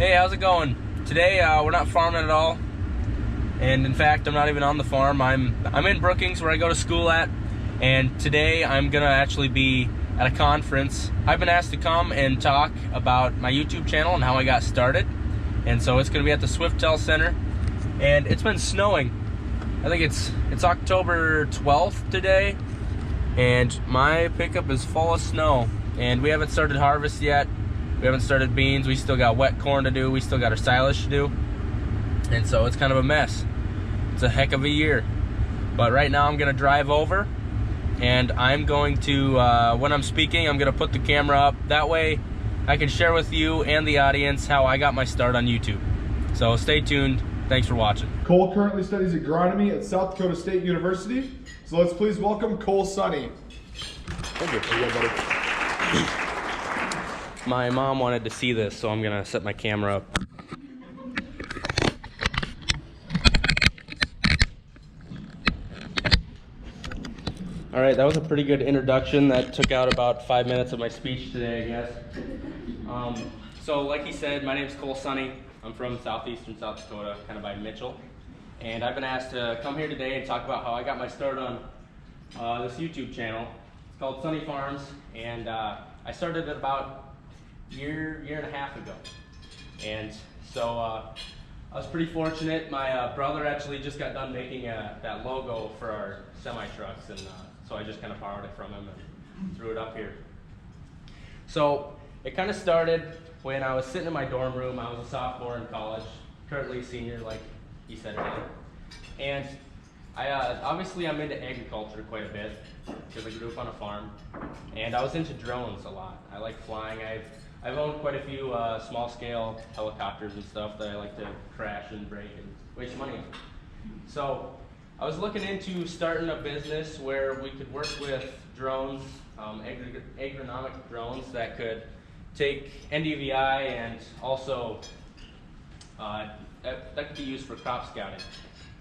Hey, how's it going? Today we're not farming at all, and in fact I'm not even on the farm. I'm in Brookings where I go to school at, and today I'm gonna actually be at a conference. I've been asked to come and talk about my YouTube channel and how I got started, and so it's gonna be at the Swiftel Center, and it's been snowing. I think it's October 12th today, and my pickup is full of snow, and we haven't started harvest yet. We haven't started beans. We still got wet corn to do. We still got our silage to do. And so it's kind of a mess. It's a heck of a year. But right now I'm gonna drive over, and I'm going to, when I'm speaking, I'm gonna put the camera up. That way I can share with you and the audience how I got my start on YouTube. So stay tuned. Thanks for watching. Cole currently studies agronomy at South Dakota State University. So let's please welcome Cole Sonny. Thank you. There you go, buddy. My mom wanted to see this, so I'm gonna set my camera up. All right, that was a pretty good introduction. That took out about 5 minutes of my speech today, I guess. So like he said, my name is Cole Sonny. I'm from southeastern South Dakota, kind of by Mitchell. And I've been asked to come here today and talk about how I got my start on this YouTube channel. It's called Sonny Farms, and I started it about year and a half ago. And so I was pretty fortunate. My brother actually just got done making that logo for our semi trucks, and so I just kind of borrowed it from him and threw it up here. So it kind of started when I was sitting in my dorm room. I was a sophomore in college, currently a senior, like he said earlier. And obviously I'm into agriculture quite a bit because I grew up on a farm, and I was into drones a lot. I like flying. I've owned quite a few small-scale helicopters and stuff that I like to crash and break and waste money on. So I was looking into starting a business where we could work with drones, agronomic drones that could take NDVI and also that could be used for crop scouting.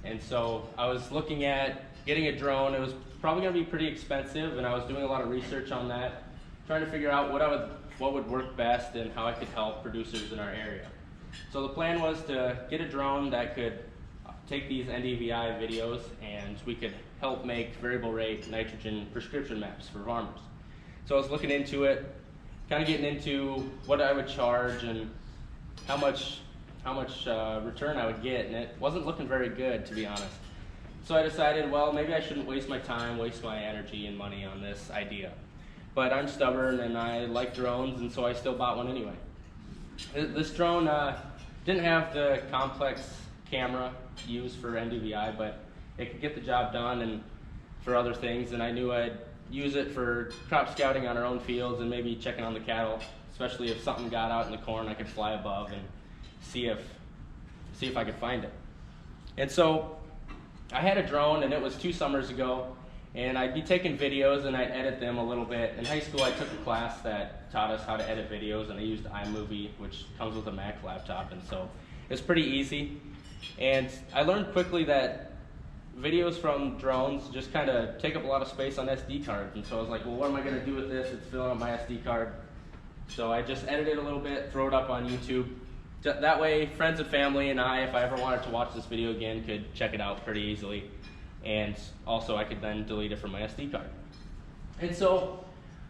And so I was looking at getting a drone. It was probably going to be pretty expensive, and I was doing a lot of research on that, trying to figure out what would work best and how I could help producers in our area. So the plan was to get a drone that could take these NDVI videos, and we could help make variable rate nitrogen prescription maps for farmers. So I was looking into it, kind of getting into what I would charge and how much return I would get, and it wasn't looking very good, to be honest. So I decided, well, maybe I shouldn't waste my time, waste my energy and money on this idea. But I'm stubborn and I like drones, and so I still bought one anyway. This drone didn't have the complex camera used for NDVI, but it could get the job done and for other things, and I knew I'd use it for crop scouting on our own fields and maybe checking on the cattle, especially if something got out in the corn. I could fly above and see if I could find it. And so I had a drone, and it was 2 summers ago, and I'd be taking videos and I'd edit them a little bit. In high school I took a class that taught us how to edit videos, and I used iMovie, which comes with a Mac laptop, and so it's pretty easy. And I learned quickly that videos from drones just kind of take up a lot of space on SD cards, and so I was like, well, what am I going to do with this? It's filling up my SD card. So I just edit it a little bit, throw it up on YouTube. That way friends and family and I, if I ever wanted to watch this video again, could check it out pretty easily. And also I could then delete it from my SD card. And so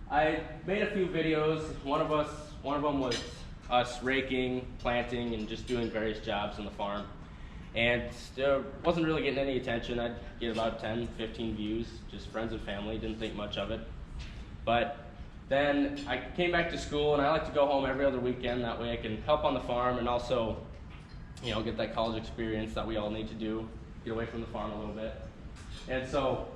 I made a few videos. One of them was us raking, planting, and just doing various jobs on the farm. And still wasn't really getting any attention. I'd get about 10, 15 views, just friends and family, didn't think much of it. But then I came back to school, and I like to go home every other weekend. That way I can help on the farm and also, get that college experience that we all need to do, get away from the farm a little bit. And so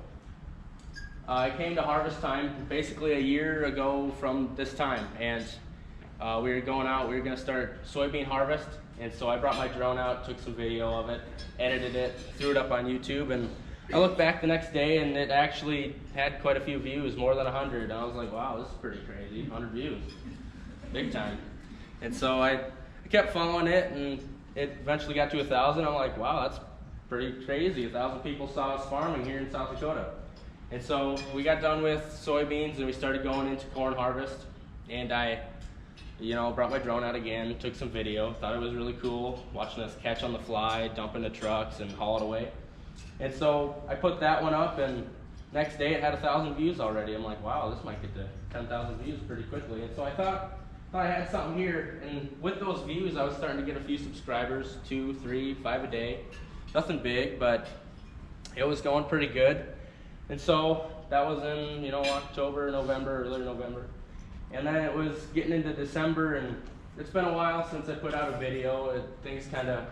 I came to harvest time basically a year ago from this time, and we were going out, we were going to start soybean harvest, and so I brought my drone out, took some video of it, edited it, threw it up on YouTube, and I looked back the next day and it actually had quite a few views, more than 100, and I was like, wow, this is pretty crazy, 100 views, big time. And so I kept following it, and it eventually got to 1,000. I'm like, wow, that's pretty crazy. 1,000 people saw us farming here in South Dakota. And so we got done with soybeans and we started going into corn harvest, and I brought my drone out again, took some video, thought it was really cool, watching us catch on the fly, dump into trucks and haul it away. And so I put that one up, and next day it had 1,000 views already. I'm like, wow, this might get to 10,000 views pretty quickly. And so I thought I had something here, and with those views I was starting to get a few subscribers, 2, 3, 5 a day. Nothing big, but it was going pretty good. And so that was in October, November, early November. And then it was getting into December, and it's been a while since I put out a video. Things kind of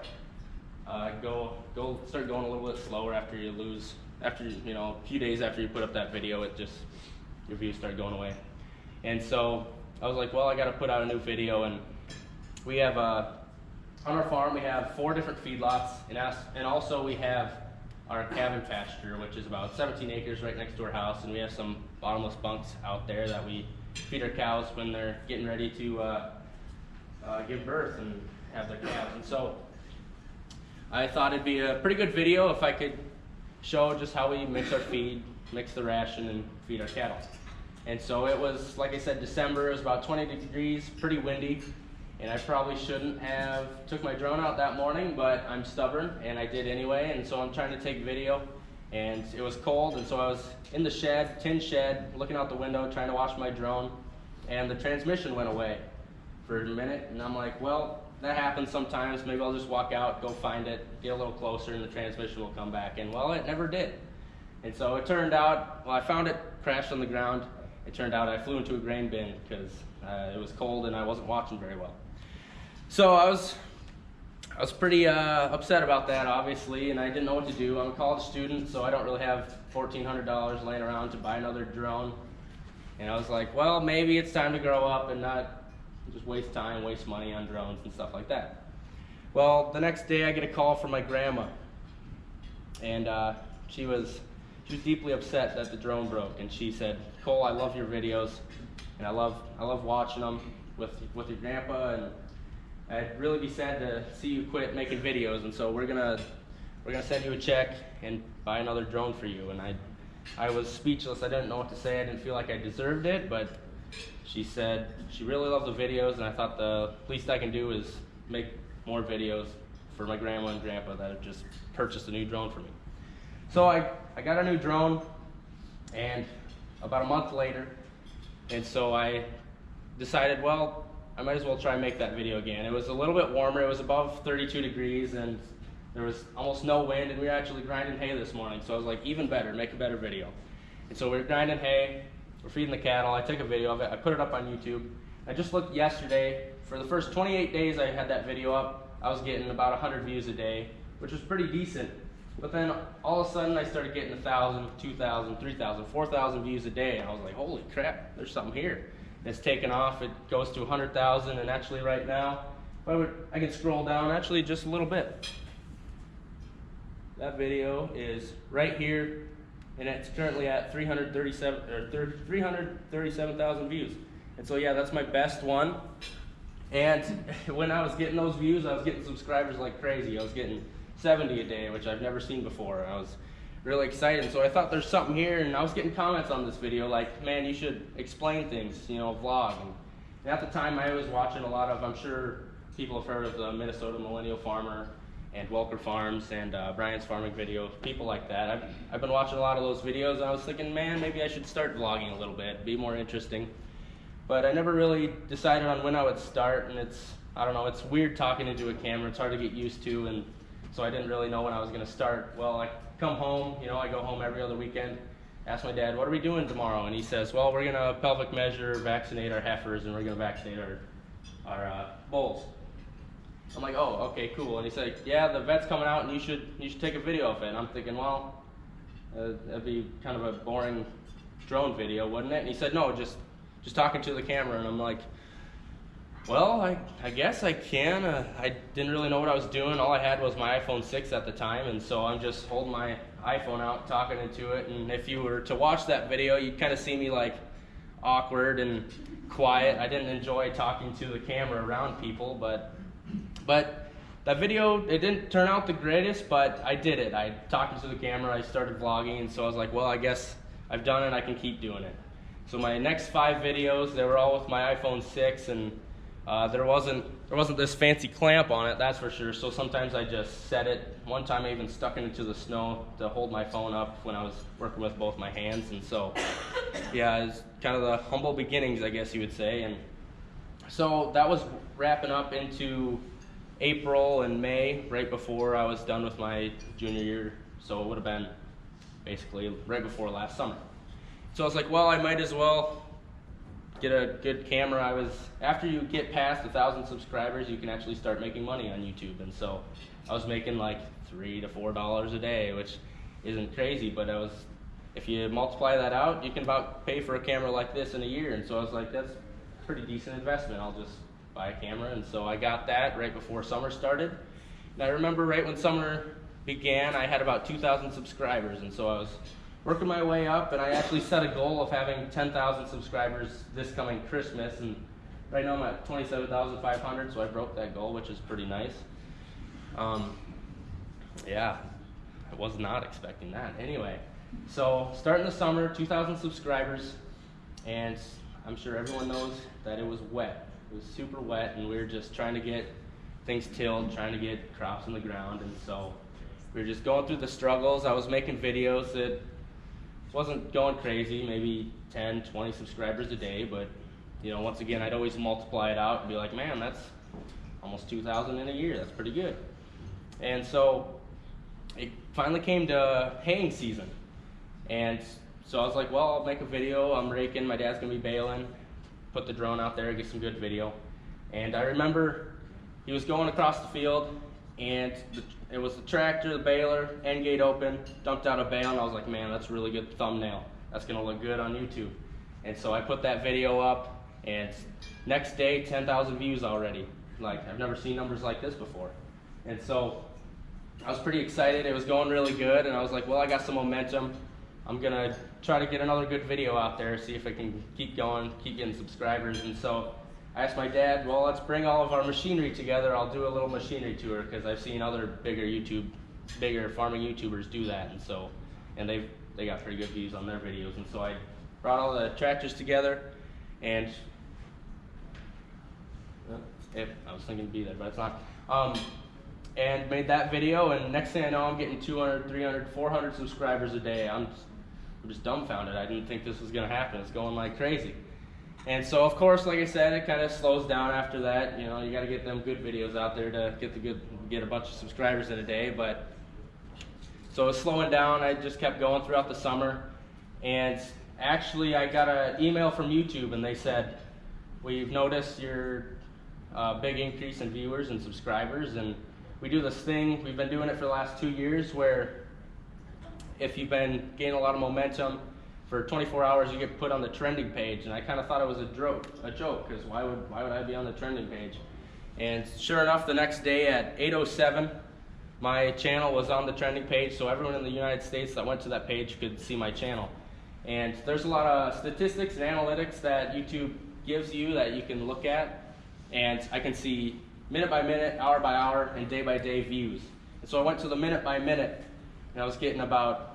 start going a little bit slower after a few days after you put up that video. Your views start going away. And so I was like, well, I got to put out a new video. And we have on our farm we have 4 different feedlots, and also we have our cabin pasture, which is about 17 acres right next to our house, and we have some bottomless bunks out there that we feed our cows when they're getting ready to give birth and have their calves. And so I thought it'd be a pretty good video if I could show just how we mix our feed, mix the ration, and feed our cattle. And so it was, like I said, December. It was about 20 degrees, pretty windy, and I probably shouldn't have took my drone out that morning, but I'm stubborn and I did anyway. And so I'm trying to take video, and it was cold, and so I was in the tin shed, looking out the window, trying to watch my drone, and the transmission went away for a minute. And I'm like, well, that happens sometimes. Maybe I'll just walk out, go find it, get a little closer, and the transmission will come back. And well, it never did. And so it turned out, I found it crashed on the ground. It turned out I flew into a grain bin because it was cold and I wasn't watching very well. So I was pretty upset about that, obviously, and I didn't know what to do. I'm a college student, so I don't really have $1,400 laying around to buy another drone. And I was like, well, maybe it's time to grow up and not just waste time, waste money on drones and stuff like that. Well, the next day I get a call from my grandma, and she was deeply upset that the drone broke, and she said, Cole, I love your videos, and I love watching them with your grandpa, and I'd really be sad to see you quit making videos, and so we're gonna send you a check and buy another drone for you. And I was speechless. I didn't know what to say. I didn't feel like I deserved it, but she said she really loved the videos, and I thought the least I can do is make more videos for my grandma and grandpa that have just purchased a new drone for me. So I got a new drone, and about a month later, and so I decided, well, I might as well try and make that video again. It was a little bit warmer. It was above 32 degrees, and there was almost no wind, and we were actually grinding hay this morning. So I was like, even better, make a better video. And so we were grinding hay, we're feeding the cattle. I took a video of it. I put it up on YouTube. I just looked yesterday. For the first 28 days I had that video up, I was getting about 100 views a day, which was pretty decent. But then all of a sudden I started getting 1,000, 2,000, 3,000, 4,000 views a day, and I was like, holy crap, there's something here. And it's taken off. It goes to 100,000, and actually right now, I can scroll down actually just a little bit. That video is right here, and it's currently at 337,000 views. And so yeah, that's my best one. And when I was getting those views, I was getting subscribers like crazy. I was getting 70 a day, which I've never seen before. I was really excited. So I thought there's something here, and I was getting comments on this video like, man, you should explain things, vlog. And at the time I was watching a lot of, I'm sure people have heard of the Minnesota Millennial Farmer and Welker Farms and Brian's Farming Videos, people like that. I've been watching a lot of those videos, and I was thinking, man, maybe I should start vlogging a little bit, be more interesting. But I never really decided on when I would start, and I don't know, it's weird talking into a camera. It's hard to get used to, and so I didn't really know when I was going to start. Well, I come home, I go home every other weekend, ask my dad, what are we doing tomorrow? And he says, well, we're going to pelvic measure, vaccinate our heifers, and we're going to vaccinate our bulls. I'm like, oh, okay, cool. And he said, yeah, the vet's coming out, and you should take a video of it. And I'm thinking, well, that'd be kind of a boring drone video, wouldn't it? And he said, no, just talking to the camera. And I'm like, well, I guess I can. I didn't really know what I was doing. All I had was my iPhone 6 at the time, and so I'm just holding my iPhone out, talking into it. And if you were to watch that video, you'd kind of see me like awkward and quiet. I didn't enjoy talking to the camera around people, but that video, it didn't turn out the greatest, but I did it. I talked to the camera, I started vlogging, and so I was like, well, I guess I've done it, I can keep doing it. So my next 5 videos, they were all with my iPhone 6, and There wasn't this fancy clamp on it, that's for sure. So sometimes I just set it. One time I even stuck it into the snow to hold my phone up when I was working with both my hands. And so, yeah, it's kind of the humble beginnings, I guess you would say. And so that was wrapping up into April and May, right before I was done with my junior year. So it would have been basically right before last summer. So I was like, well, I might as well get a good camera. After you get past 1,000 subscribers, you can actually start making money on YouTube. And so I was making like $3 to $4 a day, which isn't crazy, but if you multiply that out, you can about pay for a camera like this in a year. And so I was like, that's a pretty decent investment. I'll just buy a camera. And so I got that right before summer started. And I remember right when summer began, I had about 2,000 subscribers. And so I was working my way up, and I actually set a goal of having 10,000 subscribers this coming Christmas. And right now I'm at 27,500, so I broke that goal, which is pretty nice. Yeah, I was not expecting that. Anyway, so starting the summer, 2,000 subscribers, and I'm sure everyone knows that it was wet. It was super wet, and we were just trying to get things tilled, trying to get crops in the ground, and so we were just going through the struggles. I was making videos that wasn't going crazy, maybe 10, 20 subscribers a day, but once again, I'd always multiply it out and be like, man, that's almost 2,000 in a year. That's pretty good. And so it finally came to haying season. And so I was like, well, I'll make a video. I'm raking. My dad's going to be baling. Put the drone out there, get some good video. And I remember he was going across the field, and it was the tractor, the baler, end gate open, dumped out a bale, and I was like, man, that's a really good thumbnail. That's going to look good on YouTube. And so I put that video up, and next day, 10,000 views already. Like, I've never seen numbers like this before. And so I was pretty excited. It was going really good, and I was like, well, I got some momentum. I'm going to try to get another good video out there, see if I can keep going, keep getting subscribers. And so I asked my dad, well, let's bring all of our machinery together. I'll do a little machinery tour, because I've seen other bigger farming YouTubers do that. And they got pretty good views on their videos. And so I brought all the tractors together, and I was thinking to be there, but it's not. And made that video, and next thing I know, I'm getting 200, 300, 400 subscribers a day. I'm just dumbfounded. I didn't think this was going to happen. It's going like crazy. And so, of course, like I said, it kind of slows down after that. You got to get them good videos out there to get a bunch of subscribers in a day. But so it was slowing down. I just kept going throughout the summer. And actually, I got an email from YouTube, and they said, we've noticed your big increase in viewers and subscribers, and we do this thing, we've been doing it for the last 2 years, where if you've been gaining a lot of momentum, for 24 hours you get put on the trending page. And I kind of thought it was a joke, because why would I be on the trending page? And sure enough, the next day at 8:07, my channel was on the trending page, so everyone in the United States that went to that page could see my channel. And there's a lot of statistics and analytics that YouTube gives you that you can look at, and I can see minute by minute, hour by hour, and day by day views. And so I went to the minute by minute, and I was getting about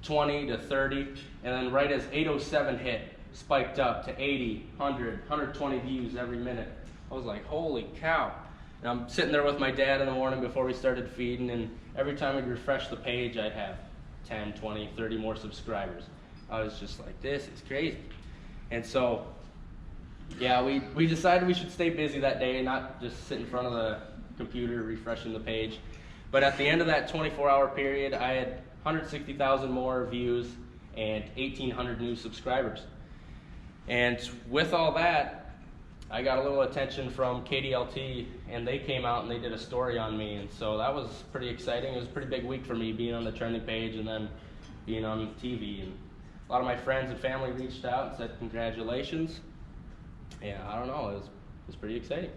20 to 30, and then right as 8:07 hit, spiked up to 80, 100, 120 views every minute. I was like, holy cow. And I'm sitting there with my dad in the morning before we started feeding, and every time I'd refresh the page, I'd have 10, 20, 30 more subscribers. I was just like, this is crazy. And so, yeah, we decided we should stay busy that day and not just sit in front of the computer refreshing the page. But at the end of that 24-hour period, I had 160,000 more views and 1,800 new subscribers. And with all that, I got a little attention from KDLT, and they came out and they did a story on me. And so that was pretty exciting. It was a pretty big week for me, being on the trending page and then being on TV. And a lot of my friends and family reached out and said congratulations. Yeah, I don't know, it was pretty exciting.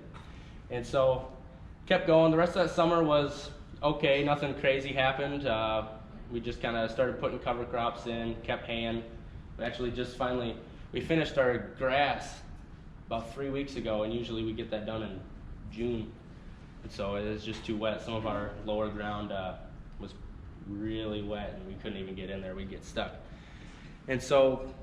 And so kept going. The rest of that summer was okay, nothing crazy happened. We just kind of started putting cover crops in, kept haying. We actually just we finished our grass about 3 weeks ago, and usually we get that done in June. And so it was just too wet. Some of our lower ground was really wet, and we couldn't even get in there. We'd get stuck. And so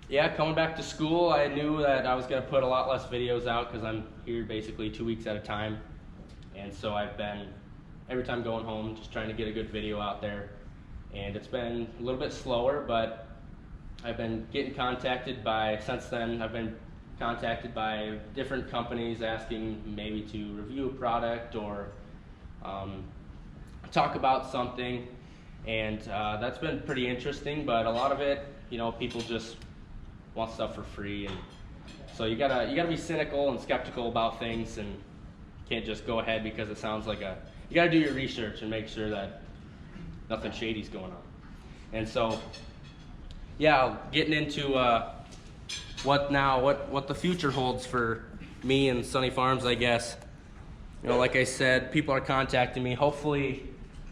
Yeah, coming back to school, I knew that I was going to put a lot less videos out because I'm here basically 2 weeks at a time. And so I've been, every time going home, just trying to get a good video out there. And it's been a little bit slower, but I've been getting contacted by, since then, I've been contacted by different companies asking maybe to review a product or talk about something. And that's been pretty interesting, but a lot of it, you know, people just want stuff for free, and so you gotta be cynical and skeptical about things, and can't just go ahead because it sounds like you gotta do your research and make sure that nothing shady's going on. And so, yeah, getting into what the future holds for me and Sunny Farms, I guess. You know, like I said, people are contacting me. Hopefully,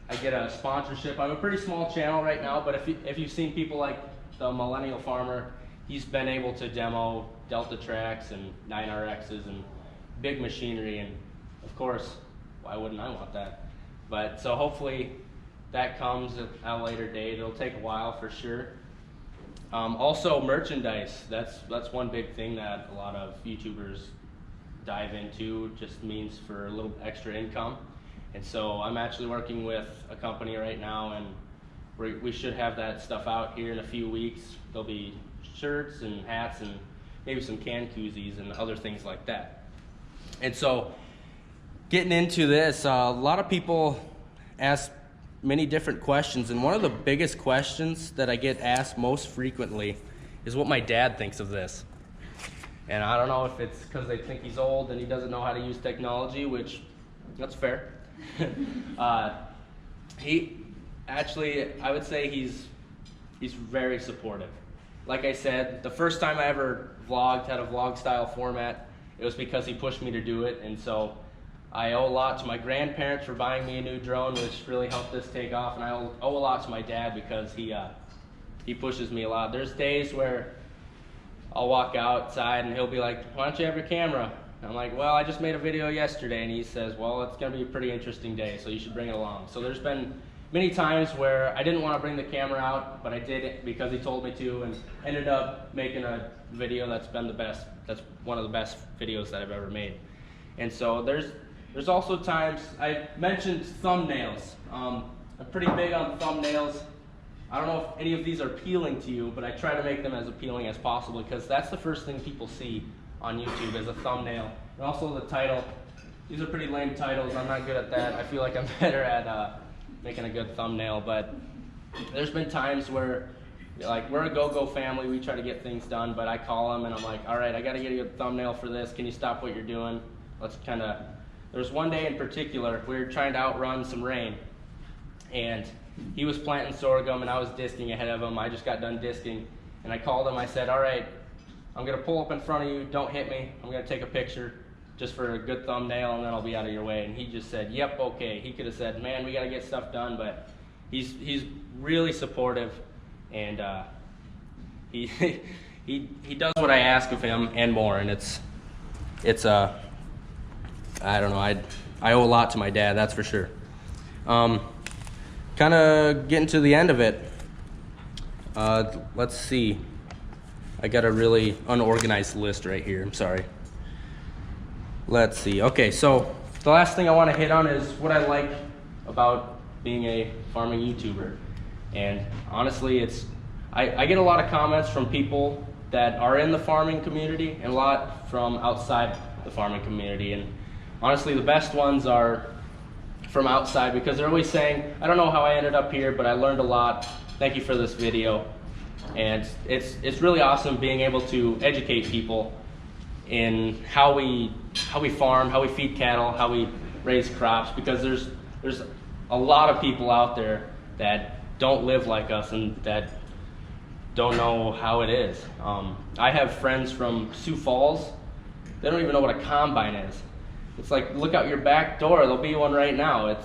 I get a sponsorship. I'm a pretty small channel right now, but if you've seen people like the Millennial Farmer, he's been able to demo Delta tracks and 9RXs and big machinery, and of course, why wouldn't I want that? But so hopefully that comes at a later date. It'll take a while for sure. Also merchandise, that's one big thing that a lot of YouTubers dive into, just means for a little extra income. And so I'm actually working with a company right now, and we should have that stuff out here in a few weeks. There'll be shirts and hats and maybe some can koozies and other things like that. And so getting into this, a lot of people ask many different questions, and one of the biggest questions that I get asked most frequently is what my dad thinks of this. And I don't know if it's because they think he's old and he doesn't know how to use technology, which that's fair. He actually, I would say he's very supportive. Like I said, the first time I ever vlogged, had a vlog style format, it was because he pushed me to do it. And so I owe a lot to my grandparents for buying me a new drone, which really helped this take off. And I owe a lot to my dad because he pushes me a lot. There's days where I'll walk outside and he'll be like, "Why don't you have your camera?" And I'm like, "Well, I just made a video yesterday." And he says, "Well, it's gonna be a pretty interesting day, so you should bring it along." So there's been many times where I didn't want to bring the camera out, but I did it because he told me to, and ended up making a video that's been the best. That's one of the best videos that I've ever made. And so there's also times, I mentioned thumbnails. I'm pretty big on thumbnails. I don't know if any of these are appealing to you, but I try to make them as appealing as possible because that's the first thing people see on YouTube is a thumbnail. And also the title. These are pretty lame titles. I'm not good at that. I feel like I'm better at making a good thumbnail, but there's been times where, like, we're a go-go family, we try to get things done, but I call them and I'm like, "All right, I gotta get a good thumbnail for this. Can you stop what you're doing? Let's there's one day in particular, we were trying to outrun some rain, and he was planting sorghum and I was disking ahead of him. I just got done disking, and I called him, I said, "All right, I'm gonna pull up in front of you, don't hit me, I'm gonna take a picture just for a good thumbnail and then I'll be out of your way." And he just said, "Yep, okay." He could have said, "Man, we gotta get stuff done," but he's really supportive, and he does what I ask of him and more, and it's I don't know, I owe a lot to my dad, that's for sure. Kind of getting to the end of it. Let's see. I got a really unorganized list right here, I'm sorry. Let's see. Okay, so the last thing I want to hit on is what I like about being a farming YouTuber. And honestly, I get a lot of comments from people that are in the farming community and a lot from outside the farming community. And honestly, the best ones are from outside because they're always saying, "I don't know how I ended up here, but I learned a lot. Thank you for this video." And it's really awesome being able to educate people in how we farm, how we feed cattle, how we raise crops, because there's a lot of people out there that don't live like us and that don't know how it is. I have friends from Sioux Falls. They don't even know what a combine is. It's like, look out your back door, there'll be one right now.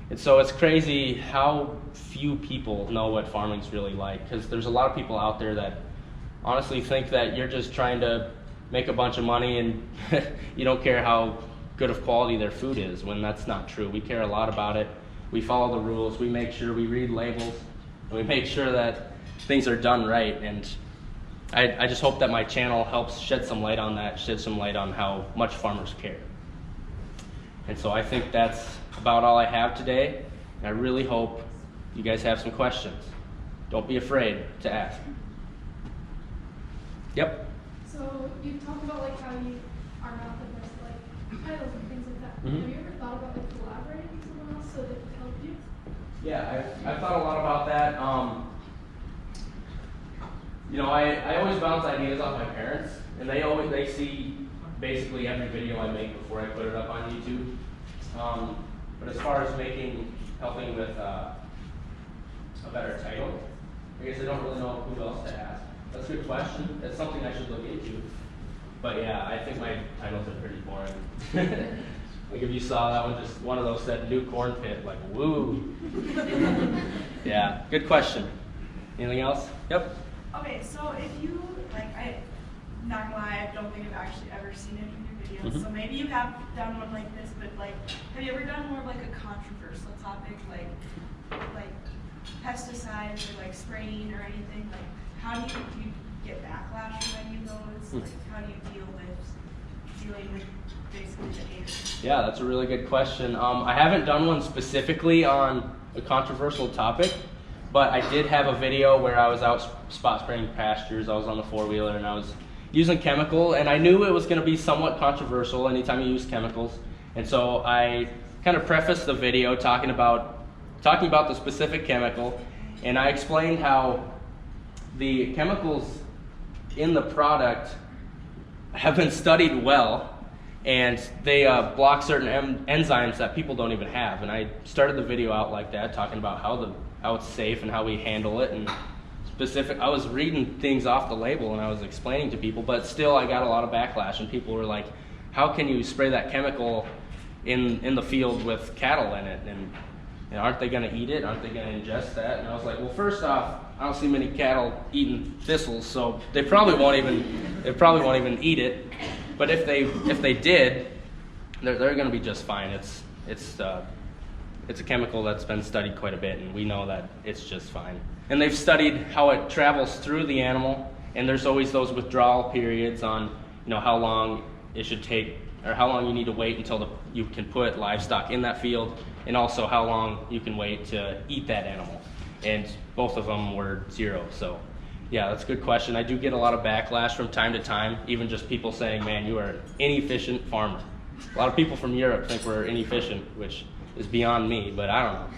It's crazy how few people know what farming's really like, because there's a lot of people out there that honestly think that you're just trying to make a bunch of money and you don't care how good of quality their food is, when that's not true. We care a lot about it. We follow the rules. We make sure we read labels, and we make sure that things are done right. And I just hope that my channel helps shed some light on that, shed some light on how much farmers care. And so I think that's about all I have today. And I really hope you guys have some questions. Don't be afraid to ask. Yep. So you talked about like how you are not the best like titles and things like that. Mhm. Have you ever thought about like collaborating with someone else so they could help you? Yeah, I've thought a lot about that. You know, I always bounce ideas off my parents, and they see basically every video I make before I put it up on YouTube. But as far as helping with a better title, I guess I don't really know who else to ask. That's a good question. That's something I should look into. But yeah, I think my titles are pretty boring. Like if you saw that one, just one of those said new corn pit, like woo. Yeah, good question. Anything else? Yep. Okay, so if you, like, not gonna lie, I don't think I've actually ever seen any of your videos. Mhm. So maybe you have done one like this, but like, have you ever done more of like a controversial topic, like pesticides or like spraying or anything? Like, how do you get backlash from any of those? Like, how do you dealing with basically the haters? Yeah, that's a really good question. I haven't done one specifically on a controversial topic, but I did have a video where I was out spot spraying pastures. I was on the four-wheeler and I was using chemical, and I knew it was going to be somewhat controversial anytime you use chemicals. And so I kind of prefaced the video talking about the specific chemical, and I explained how the chemicals in the product have been studied well, and they block certain enzymes that people don't even have. And I started the video out like that, talking about how it's safe and how we handle it, and I was reading things off the label and I was explaining to people, but still I got a lot of backlash, and people were like, how can you spray that chemical in the field with cattle in it, and aren't they going to eat it? Aren't they going to ingest that? And I was like, well, first off, I don't see many cattle eating thistles, so they probably won't even eat it. But if they did, they're going to be just fine. It's a chemical that's been studied quite a bit, and we know that it's just fine. And they've studied how it travels through the animal, and there's always those withdrawal periods on, how long it should take, or how long you need to wait until you can put livestock in that field, and also how long you can wait to eat that animal. And both of them were 0. So yeah, that's a good question. I do get a lot of backlash from time to time, even just people saying, man, you are an inefficient farmer. A lot of people from Europe think we're inefficient, which is beyond me, but I don't know.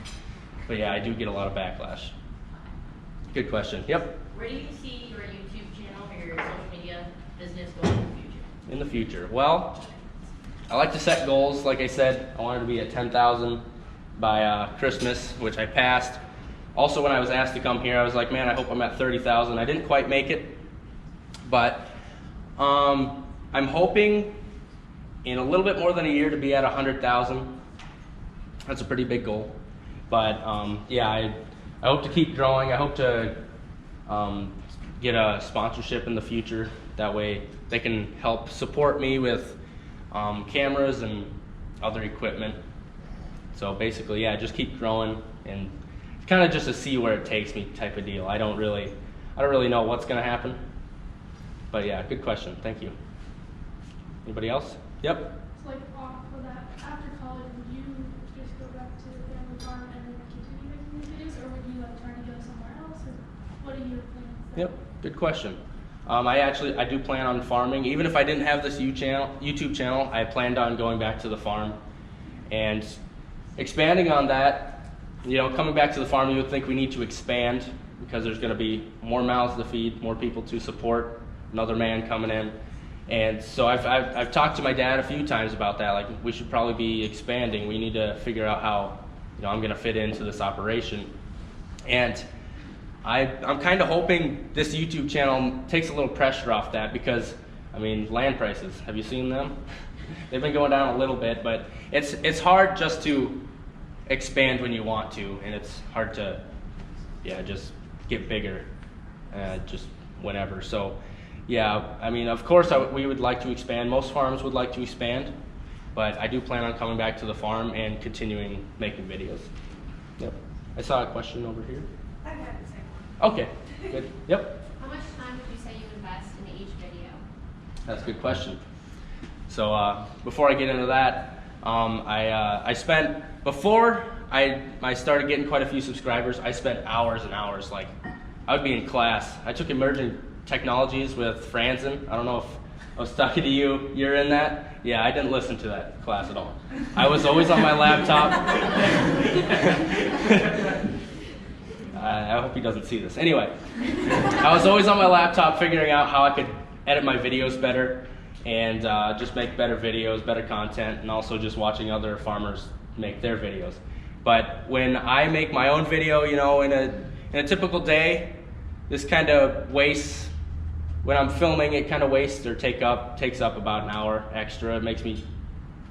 But yeah, I do get a lot of backlash. Good question. Yep. Where do you see your YouTube channel or your social media business going in the future? In the future, well, I like to set goals. Like I said, I wanted to be at 10,000 by Christmas, which I passed. Also, when I was asked to come here, I was like, man, I hope I'm at 30,000. I didn't quite make it, but I'm hoping in a little bit more than a year to be at 100,000. That's a pretty big goal, but yeah, I hope to keep growing. I hope to get a sponsorship in the future. That way they can help support me with cameras and other equipment. So basically, yeah, just keep growing, and kind of just to see where it takes me type of deal. I don't really know what's going to happen, but yeah, good question. Thank you. Anybody else? Yep. So like off of that, after college, would you just go back to the family farm and then continue making these videos, or would you like try to go somewhere else, or what are your plans there? Yep. Good question. I do plan on farming. Even if I didn't have this YouTube channel, I planned on going back to the farm and expanding on that. Coming back to the farm, you would think we need to expand because there's going to be more mouths to feed, more people to support, another man coming in. And so I've talked to my dad a few times about that. Like, we should probably be expanding. We need to figure out how I'm going to fit into this operation. And I'm kind of hoping this YouTube channel takes a little pressure off that, because land prices, have you seen them? They've been going down a little bit, but it's hard just to expand when you want to, and it's hard to just get bigger just whenever. So yeah, of course we would like to expand. Most farms would like to expand, but I do plan on coming back to the farm and continuing making videos. Yep. I saw a question over here. I had the same one. Okay, good. Yep. How much time would you say you invest That's a good question. So before I get into that, I spent, before I started getting quite a few subscribers, I spent hours and hours. Like, I would be in class. I took emerging technologies with Franzen. I don't know if I was talking to you. You're in that? Yeah, I didn't listen to that class at all. I was always on my laptop. I hope he doesn't see this. Anyway, I was always on my laptop figuring out how I could edit my videos better and just make better videos, better content, and also just watching other farmers make their videos. But when I make my own video, you know, in a typical day, this kind of wastes, when I'm filming, it kind of wastes or takes up about an hour extra. It makes me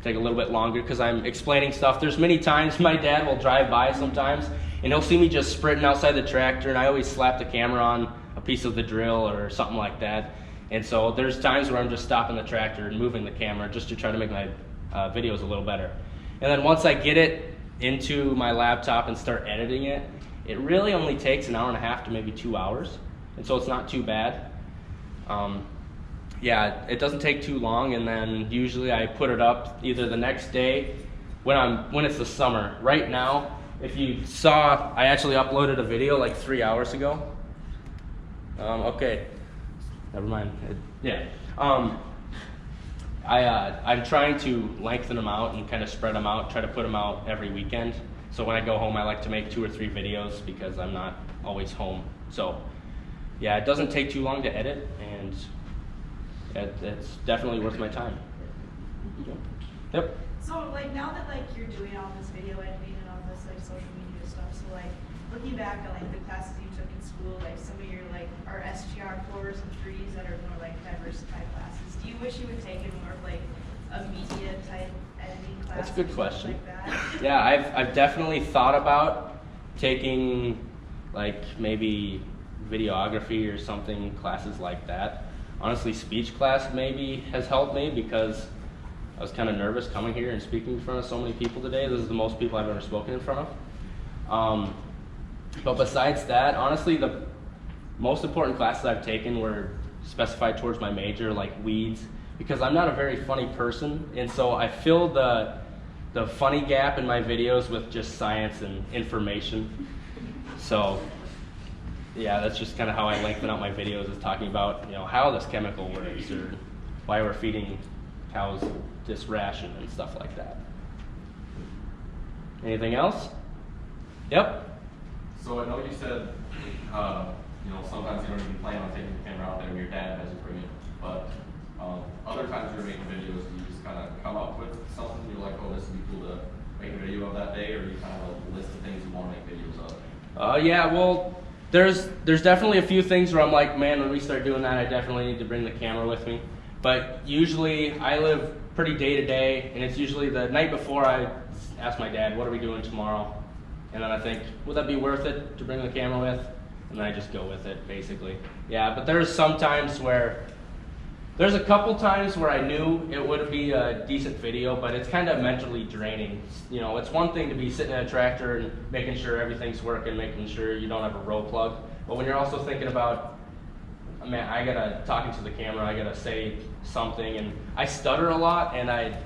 take a little bit longer because I'm explaining stuff. There's many times my dad will drive by sometimes and he'll see me just sprinting outside the tractor, and I always slap the camera on a piece of the drill or something like that. And so there's times where I'm just stopping the tractor and moving the camera just to try to make my videos a little better. And then once I get it into my laptop and start editing it, it really only takes an hour and a half to maybe 2 hours. And so it's not too bad. Yeah, it doesn't take too long, and then usually I put it up either the next day when it's the summer. Right now, if you saw, I actually uploaded a video like 3 hours ago. Okay, never mind. I'm trying to lengthen them out and kind of spread them out, try to put them out every weekend. So when I go home, I like to make 2 or 3 videos because I'm not always home. So yeah, it doesn't take too long to edit, and it's definitely worth my time. Yep. So like now that like you're doing all this video editing and all this like social media stuff, so like looking back at like the classes you took in school, like some of your like are SGR 4s and 3s that are more like diversified classes. Do you wish you would take more of like a media type editing class? That's a good question. Like that? Yeah, I've definitely thought about taking like maybe videography or something, classes like that. Honestly, speech class maybe has helped me because I was kind of nervous coming here and speaking in front of so many people today. This is the most people I've ever spoken in front of. But besides that, honestly, the most important classes I've taken were specified towards my major, like weeds, because I'm not a very funny person, and so I fill the funny gap in my videos with just science and information. So yeah, that's just kind of how I lengthen out my videos, is talking about, you know, how this chemical works or why we're feeding cows this ration and stuff like that. Anything else? Yep. So I know you said, you know, sometimes you don't even plan on taking the camera out there and your dad has to bring it, but other times you're making videos, you just kind of come up with something, you're like, oh, this would be cool to make a video of that day, or you kind of have a list of things you want to make videos of? Yeah, well, there's definitely a few things where I'm like, man, when we start doing that, I definitely need to bring the camera with me. But usually I live pretty day to day, and it's usually the night before I ask my dad, what are we doing tomorrow? And then I think, would that be worth it to bring the camera with? And then I just go with it, basically. Yeah, but there's a couple times where I knew it would be a decent video, but it's kind of mentally draining. You know, it's one thing to be sitting in a tractor and making sure everything's working, making sure you don't have a row plug. But when you're also thinking about, man, I gotta, talking to the camera, I gotta say something, and I stutter a lot, and I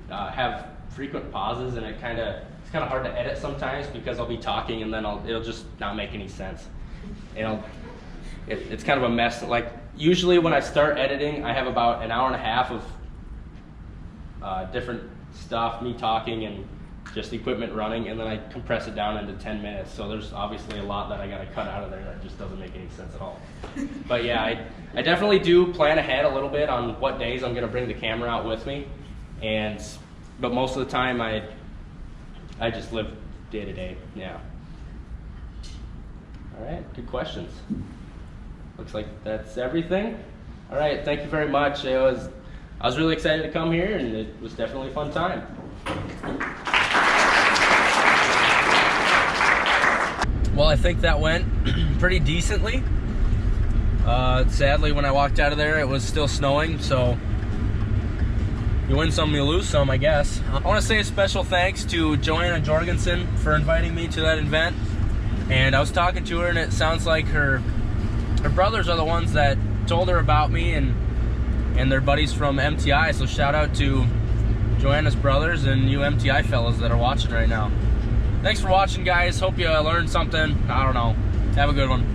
have frequent pauses, and it's kind of hard to edit sometimes because I'll be talking and then it'll just not make any sense. It's kind of a mess. Like, usually when I start editing, I have about an hour and a half of different stuff, me talking and just equipment running, and then I compress it down into 10 minutes. So there's obviously a lot that I gotta cut out of there that just doesn't make any sense at all. But yeah, I definitely do plan ahead a little bit on what days I'm gonna bring the camera out with me, but most of the time I just live day to day. Yeah. All right, good questions. Looks like that's everything. All right, thank you very much. I was really excited to come here, and it was definitely a fun time. Well, I think that went pretty decently. Sadly, when I walked out of there, it was still snowing, so you win some, you lose some, I guess. I want to say a special thanks to Joanna Jorgensen for inviting me to that event. And I was talking to her, and it sounds like her brothers are the ones that told her about me, and and they're buddies from MTI, so shout out to Joanna's brothers and you MTI fellas that are watching right now. Thanks for watching, guys. Hope you learned something. I don't know. Have a good one.